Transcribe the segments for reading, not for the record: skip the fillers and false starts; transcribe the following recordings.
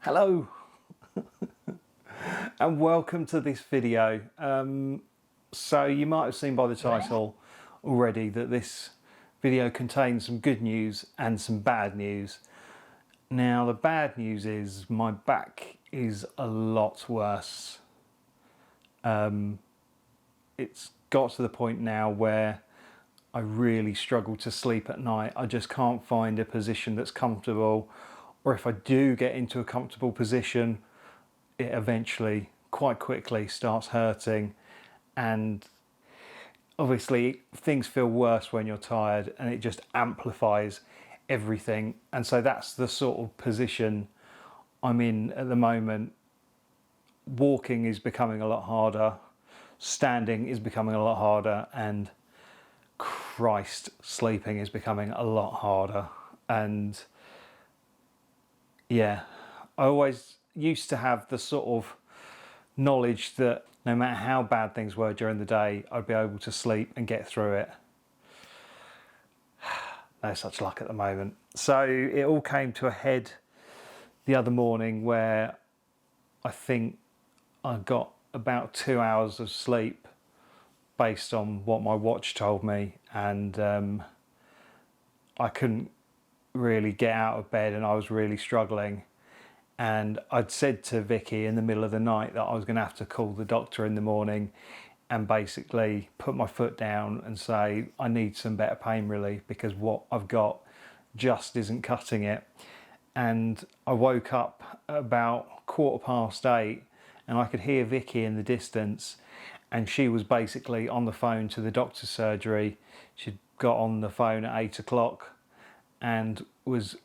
Hello and welcome to this video. So you might have seen by the title already that this video contains some good news and some bad news. Now the bad news is my back is a lot worse. It's got to the point now where I really struggle to sleep at night. I just can't find a position that's comfortable, or if I do get into a comfortable position, it eventually quite quickly starts hurting. And obviously things feel worse when you're tired, and it just amplifies everything. And so that's the sort of position I'm in at the moment. Walking is becoming a lot harder, standing is becoming a lot harder, and Christ, sleeping is becoming a lot harder. And yeah, I always used to have the sort of knowledge that no matter how bad things were during the day, I'd be able to sleep and get through it. No such luck at the moment. So it all came to a head the other morning where I think I got about 2 hours of sleep based on what my watch told me, and I couldn't really get out of bed and I was really struggling. And I'd said to Vicky in the middle of the night that I was going to have to call the doctor in the morning and basically put my foot down and say I need some better pain relief because what I've got just isn't cutting it. And I woke up at about 8:15 and I could hear Vicky in the distance, and she was basically on the phone to the doctor's surgery. She'd got on the phone at 8 o'clock and was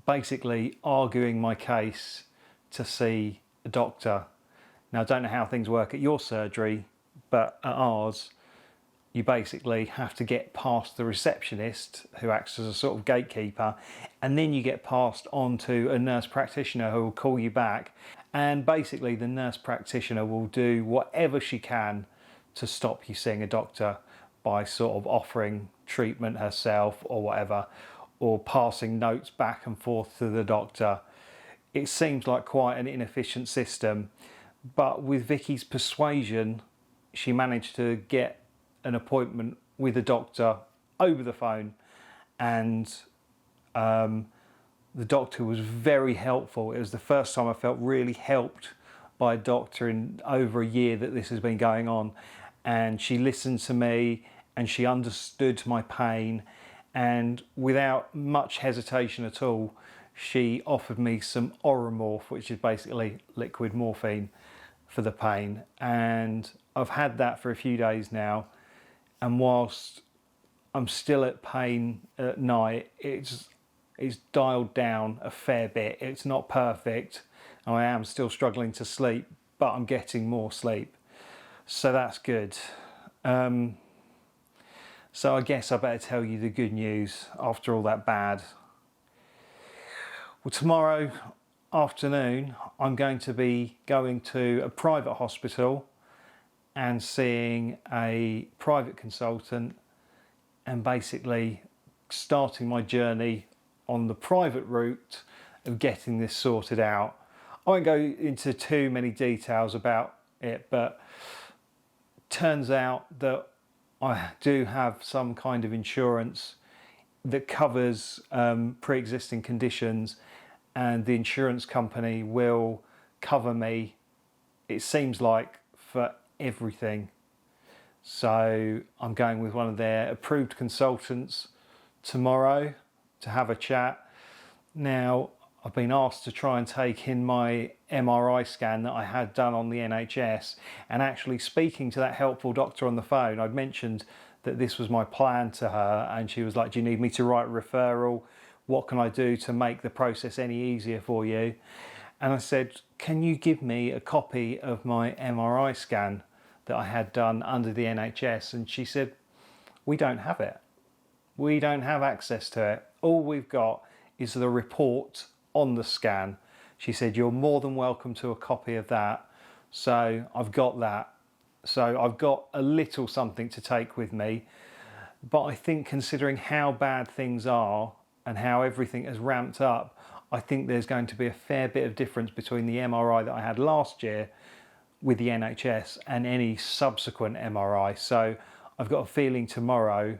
basically arguing my case to see a doctor. Now, I don't know how things work at your surgery, but at ours, you basically have to get past the receptionist who acts as a sort of gatekeeper, and then you get passed on to a nurse practitioner who will call you back. And basically the nurse practitioner will do whatever she can to stop you seeing a doctor by sort of offering treatment herself or whatever, or passing notes back and forth to the doctor. It seems like quite an inefficient system, but with Vicky's persuasion, she managed to get an appointment with a doctor over the phone, and the doctor was very helpful. It was the first time I felt really helped by a doctor in over a year that this has been going on, and she listened to me and she understood my pain, and without much hesitation at all, she offered me some Oromorph, which is basically liquid morphine for the pain. And I've had that for a few days now, and whilst I'm still at pain at night, it's dialed down a fair bit. It's not perfect, and I am still struggling to sleep, but I'm getting more sleep, so that's good. So I guess I better tell you the good news after all that bad. Well, tomorrow afternoon I'm going to be going to a private hospital and seeing a private consultant, and basically starting my journey on the private route of getting this sorted out. I won't go into too many details about it, but turns out that I do have some kind of insurance that covers pre-existing conditions, and the insurance company will cover me, it seems like, for everything. So I'm going with one of their approved consultants tomorrow to have a chat. Now, I've been asked to try and take in my MRI scan that I had done on the NHS, and actually speaking to that helpful doctor on the phone, I'd mentioned that this was my plan to her, and she was like, do you need me to write a referral? What can I do to make the process any easier for you? And I said, can you give me a copy of my MRI scan that I had done under the NHS? And she said, we don't have it. We don't have access to it. All we've got is the report on the scan. She said, you're more than welcome to a copy of that. So I've got that. So I've got a little something to take with me. But I think considering how bad things are and how everything has ramped up, I think there's going to be a fair bit of difference between the MRI that I had last year with the NHS and any subsequent MRI. So I've got a feeling tomorrow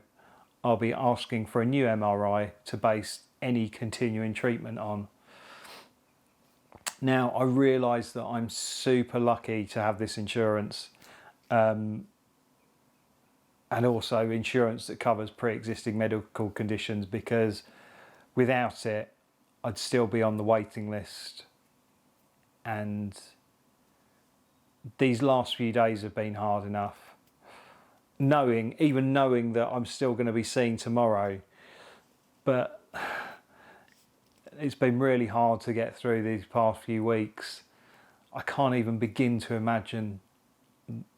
I'll be asking for a new MRI to base any continuing treatment on. Now, I realise that I'm super lucky to have this insurance, and also insurance that covers pre-existing medical conditions, because without it, I'd still be on the waiting list. And these last few days have been hard enough. Even knowing that I'm still going to be seen tomorrow, but it's been really hard to get through these past few weeks. I can't even begin to imagine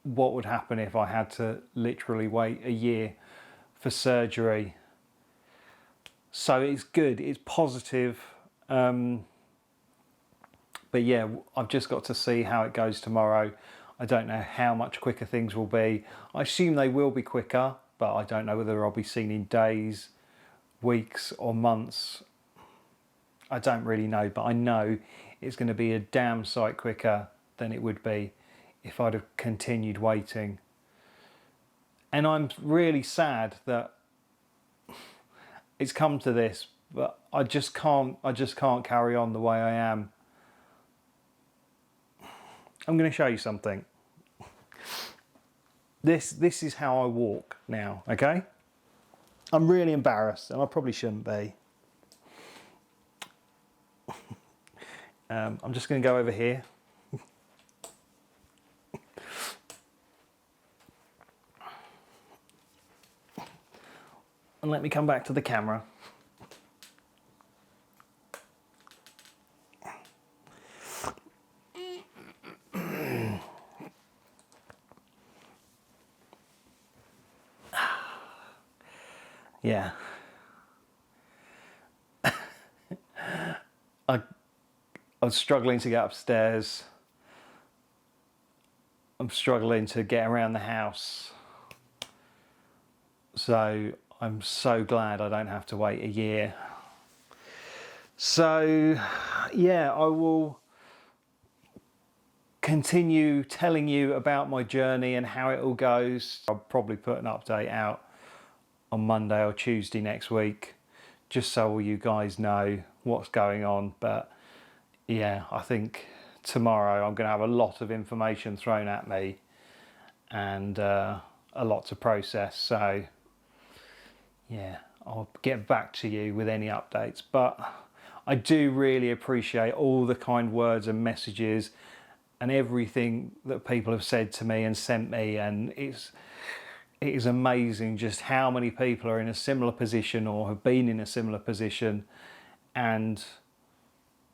what would happen if I had to literally wait a year for surgery. So it's good, it's positive. But yeah, I've just got to see how it goes tomorrow. I don't know how much quicker things will be. I assume they will be quicker, but I don't know whether I'll be seen in days, weeks or months. I don't really know, but I know it's going to be a damn sight quicker than it would be if I'd have continued waiting. And I'm really sad that it's come to this, but I just can't carry on the way I am. I'm going to show you something. This is how I walk now, okay? I'm really embarrassed, and I probably shouldn't be. I'm just going to go over here. And let me come back to the camera. Yeah. I was struggling to get upstairs. I'm struggling to get around the house. So I'm so glad I don't have to wait a year. So yeah, I will continue telling you about my journey and how it all goes. I'll probably put an update out on Monday or Tuesday next week, just so all you guys know what's going on. But yeah, I think tomorrow I'm going to have a lot of information thrown at me and a lot to process. So yeah, I'll get back to you with any updates. But I do really appreciate all the kind words and messages and everything that people have said to me and sent me. And it is amazing just how many people are in a similar position or have been in a similar position and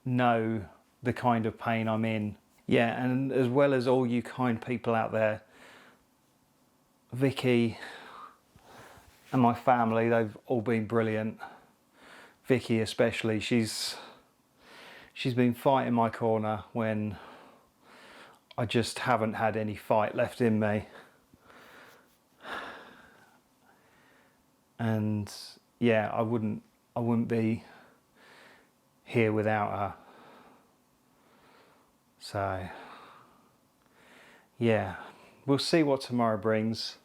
know the kind of pain I'm in. Yeah, and as well as all you kind people out there, Vicky and my family, they've all been brilliant. Vicky especially, she's been fighting my corner when I just haven't had any fight left in me. And yeah, I wouldn't be here without her. So yeah, we'll see what tomorrow brings.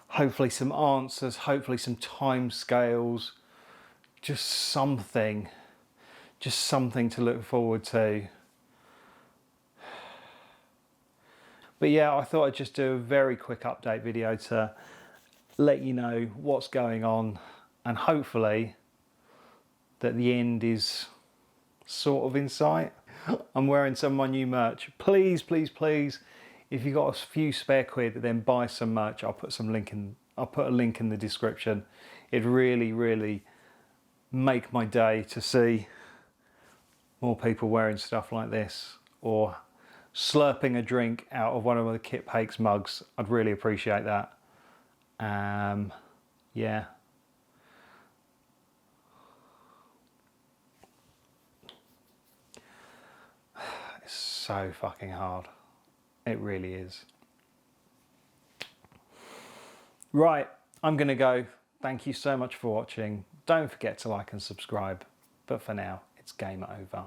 Hopefully some answers, hopefully some time scales, just something to look forward to. But yeah, I thought I'd just do a very quick update video to let you know what's going on, and hopefully that the end is sort of in sight. I'm wearing some of my new merch. Please, please, please, if you've got a few spare quid, then buy some merch. I'll put a link in the description. It'd really, really make my day to see more people wearing stuff like this or slurping a drink out of one of the Kip Hakes mugs. I'd really appreciate that. Yeah. It's so fucking hard. It really is. Right, I'm gonna go. Thank you so much for watching. Don't forget to like and subscribe. But for now, it's game over.